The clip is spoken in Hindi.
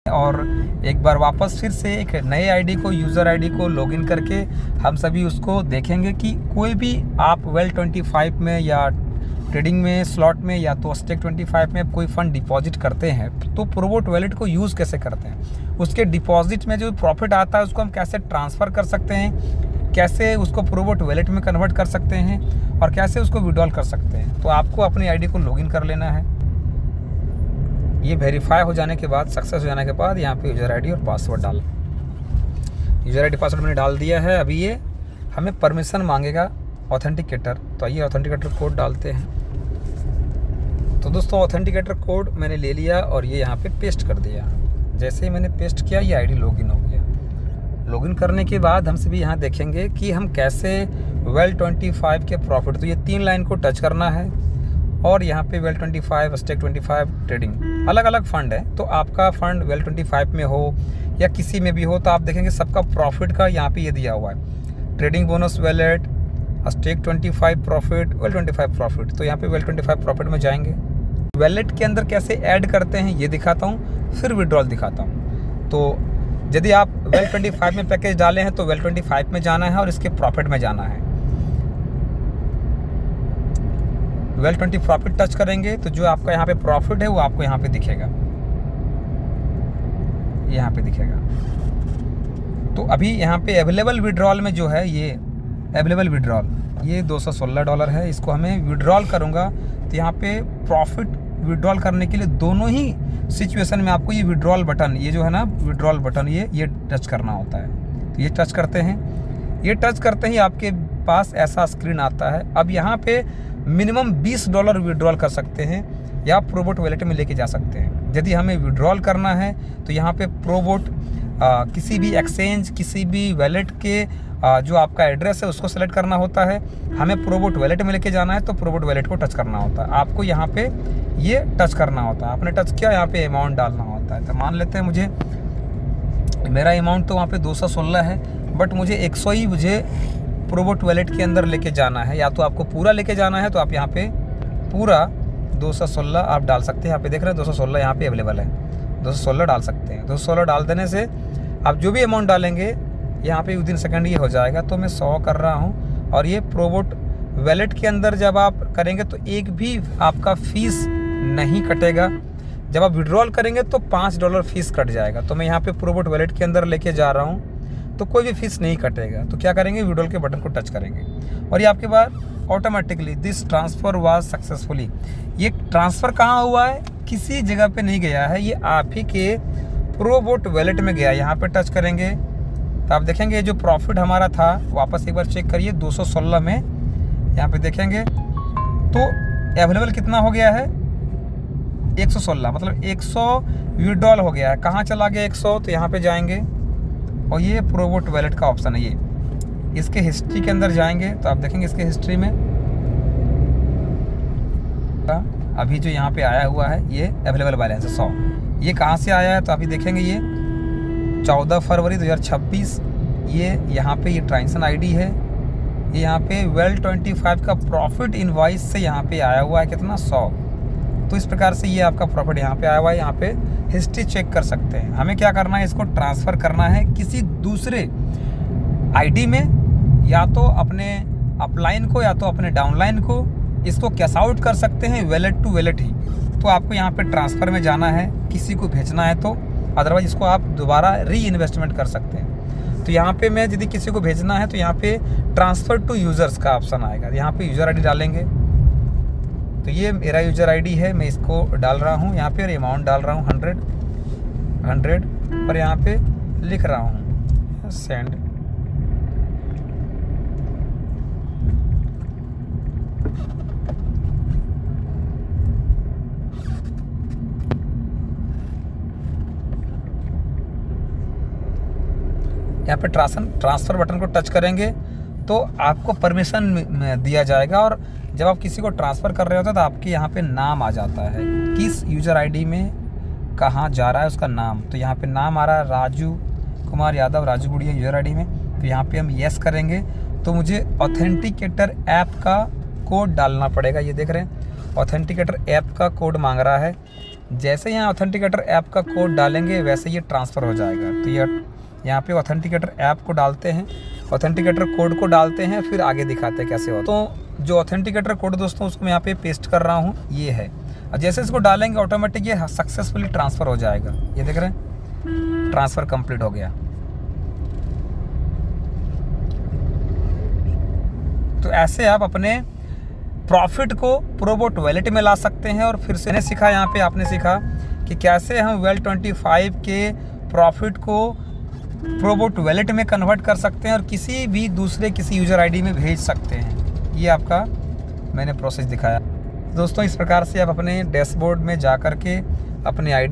और एक बार वापस फिर से एक नए आईडी को, यूज़र आईडी को लॉगिन करके हम सभी उसको देखेंगे कि कोई भी आप Well25 में या ट्रेडिंग में, स्लॉट में या तो Stake25 में कोई फंड डिपॉजिट करते हैं तो प्रोबोट वॉलेट को यूज़ कैसे करते हैं, उसके डिपॉजिट में जो प्रॉफिट आता है उसको हम कैसे ट्रांसफ़र कर सकते हैं, कैसे उसको प्रोबोट वॉलेट में कन्वर्ट कर सकते हैं और कैसे उसको विड्रॉल कर सकते हैं। तो आपको अपनी आईडी को लॉगिन कर लेना है। ये वेरीफाई हो जाने के बाद, सक्सेस हो जाने के बाद यहाँ पे यूज़र आईडी और पासवर्ड डाल, यूज़र आईडी पासवर्ड मैंने डाल दिया है। अभी ये हमें परमिशन मांगेगा ऑथेंटिकेटर, तो आइए ऑथेंटिकेटर कोड डालते हैं। तो दोस्तों ऑथेंटिकेटर कोड मैंने ले लिया और ये यहाँ पे पेस्ट कर दिया। जैसे ही मैंने पेस्ट किया ये आईडी लॉगिन हो गया। लॉगिन करने के बाद हम सभी यहाँ देखेंगे कि हम कैसे Well25 के प्रॉफिट, तो ये 3 लाइन को टच करना है और यहाँ पे Well25, Stake25 ट्रेडिंग अलग अलग फंड है। तो आपका फंड Well25 में हो या किसी में भी हो तो आप देखेंगे सबका प्रॉफिट का यहाँ पे ये दिया हुआ है, trading bonus wallet, Stake25 profit, Well25 profit. तो यहाँ पे Well25 प्रॉफिट में जाएंगे। वैलेट के अंदर कैसे ऐड करते हैं ये दिखाता हूँ, फिर विड्रॉल दिखाता हूँ। तो यदि आप Well25 में पैकेज डाले हैं तो Well25 में जाना है और इसके प्रॉफिट में जाना है। Well20 प्रॉफिट टच करेंगे तो जो आपका यहाँ पे प्रॉफिट है वो आपको यहाँ पे दिखेगा, यहाँ पे दिखेगा। तो अभी यहाँ पे अवेलेबल विड्रॉल में जो है ये अवेलेबल विड्रॉल ये $216 है। इसको हमें विड्रॉल करूँगा तो यहाँ पे प्रॉफिट विड्रॉल करने के लिए दोनों ही सिचुएशन में आपको ये विड्रॉल बटन, ये जो है ना विड्रॉल बटन, ये टच करना होता है। तो ये टच करते हैं, ये टच करते ही आपके पास ऐसा स्क्रीन आता है। अब यहाँ पे मिनिमम $20 विड्रॉल कर सकते हैं या प्रोबोट वॉलेट में लेके जा सकते हैं। यदि हमें विड्रॉल करना है तो यहाँ पे प्रोबोट किसी भी एक्सचेंज, किसी भी वॉलेट के जो आपका एड्रेस है उसको सेलेक्ट करना होता है। हमें प्रोबोट वॉलेट में लेके जाना है तो प्रोबोट वॉलेट को टच करना होता है। आपको यहाँ पे ये टच करना होता है। आपने टच किया, यहाँ पे अमाउंट डालना होता है। तो मान लेते हैं मुझे, मेरा अमाउंट तो वहाँ पे 216 है, बट मुझे 100 ही मुझे प्रोबोट वॉलेट के अंदर लेके जाना है। या तो आपको पूरा लेके जाना है तो आप यहाँ पे पूरा 216 आप डाल सकते हैं। यहाँ पे देख रहे हैं 216 यहाँ पे अवेलेबल है, 216 डाल सकते हैं। 216 डाल देने से आप जो भी अमाउंट डालेंगे यहाँ पे विदिन सेकंड ये हो जाएगा। तो मैं 100 कर रहा हूँ और ये प्रोबोट वॉलेट के अंदर जब आप करेंगे तो एक भी आपका फीस नहीं कटेगा। जब आप विड्रॉल करेंगे तो $5 फीस कट जाएगा। तो मैं यहाँ पे प्रोबोट वॉलेट के अंदर लेके जा रहा हूँ तो कोई भी फीस नहीं कटेगा। तो क्या करेंगे, विड्रॉल के बटन को टच करेंगे और ये आपके बाद automatically this transfer was successfully. ये ट्रांसफ़र कहाँ हुआ है, किसी जगह पे नहीं गया है, ये आप ही के प्रोबोट वॉलेट में गया। यहाँ पे टच करेंगे तो आप देखेंगे जो प्रॉफिट हमारा था, वापस एक बार चेक करिए 216 में, यहाँ पे देखेंगे तो अवेलेबल कितना हो गया है 116, मतलब 100 विड्रॉल हो गया है। कहाँ चला गया 100, तो यहाँ पे जाएंगे और ये प्रोबोट वॉलेट का ऑप्शन है। ये इसके हिस्ट्री के अंदर जाएंगे तो आप देखेंगे इसके हिस्ट्री में अभी जो यहाँ पे आया हुआ है ये अवेलेबल बैलेंस है 100। ये कहाँ से आया है तो अभी देखेंगे ये 14 फरवरी 2026, ये यहाँ पे ये ट्रांजेक्शन आईडी है। ये यहाँ पे Well25 का प्रॉफिट इनवॉइस से यहाँ पे आया हुआ है कितना 100। तो इस प्रकार से ये आपका प्रॉफिट यहाँ पे आया हुआ है। यहाँ पे हिस्ट्री चेक कर सकते हैं। हमें क्या करना है, इसको ट्रांसफ़र करना है किसी दूसरे आईडी में, या तो अपने अपलाइन को या तो अपने डाउनलाइन को। इसको कैश आउट कर सकते हैं वैलेट टू वैलेट ही। तो आपको यहाँ पे ट्रांसफ़र में जाना है, किसी को भेजना है तो, अदरवाइज इसको आप दोबारा री इन्वेस्टमेंट कर सकते हैं। तो यहाँ पे मैं यदि किसी को भेजना है तो यहाँ पे ट्रांसफ़र टू यूज़र्स का ऑप्शन आएगा। यहाँ पे यूज़र आईडी डालेंगे तो ये मेरा यूज़र आईडी है, मैं इसको डाल रहा हूँ यहाँ पे और अमाउंट डाल रहा हूँ 100 और यहाँ पे लिख रहा हूँ सेंड। यहाँ पे ट्रांसफ़र बटन को टच करेंगे तो आपको परमिशन दिया जाएगा। और जब आप किसी को ट्रांसफ़र कर रहे होते हैं तो आपके यहाँ पे नाम आ जाता है, किस यूज़र आईडी में कहाँ जा रहा है उसका नाम। तो यहाँ पे नाम आ रहा है राजू कुमार यादव, राजू गुड़िया यूज़र आईडी में। तो यहाँ पे हम येस करेंगे तो मुझे ऑथेंटिकेटर ऐप का कोड डालना पड़ेगा। ये देख रहे हैं ऑथेंटिकेटर ऐप का कोड मांग रहा है। जैसे यहाँ ऑथेंटिकेटर ऐप का कोड डालेंगे वैसे ये ट्रांसफ़र हो जाएगा। तो ये यहाँ पे ऑथेंटिकेटर ऐप को डालते हैं, ऑथेंटिकेटर कोड को डालते हैं, फिर आगे दिखाते हैं कैसे हो। तो जो ऑथेंटिकेटर कोड दोस्तों उसको मैं यहाँ पे पेस्ट कर रहा हूँ, ये है। और जैसे इसको डालेंगे ऑटोमेटिक ये सक्सेसफुली ट्रांसफ़र हो जाएगा। ये देख रहे हैं, ट्रांसफ़र कंप्लीट हो गया। तो ऐसे आप अपने प्रॉफिट को प्रोबोट वैलेट में ला सकते हैं। और फिर से मैंने सीखा, यहाँ पे आपने सीखा कि कैसे हम Well25 के प्रॉफिट को प्रोबोट वैलेट में कन्वर्ट कर सकते हैं और किसी भी दूसरे किसी यूज़र आईडी में भेज सकते हैं। ये आपका मैंने प्रोसेस दिखाया दोस्तों। इस प्रकार से आप अपने डैशबोर्ड में जा कर के अपने आईडी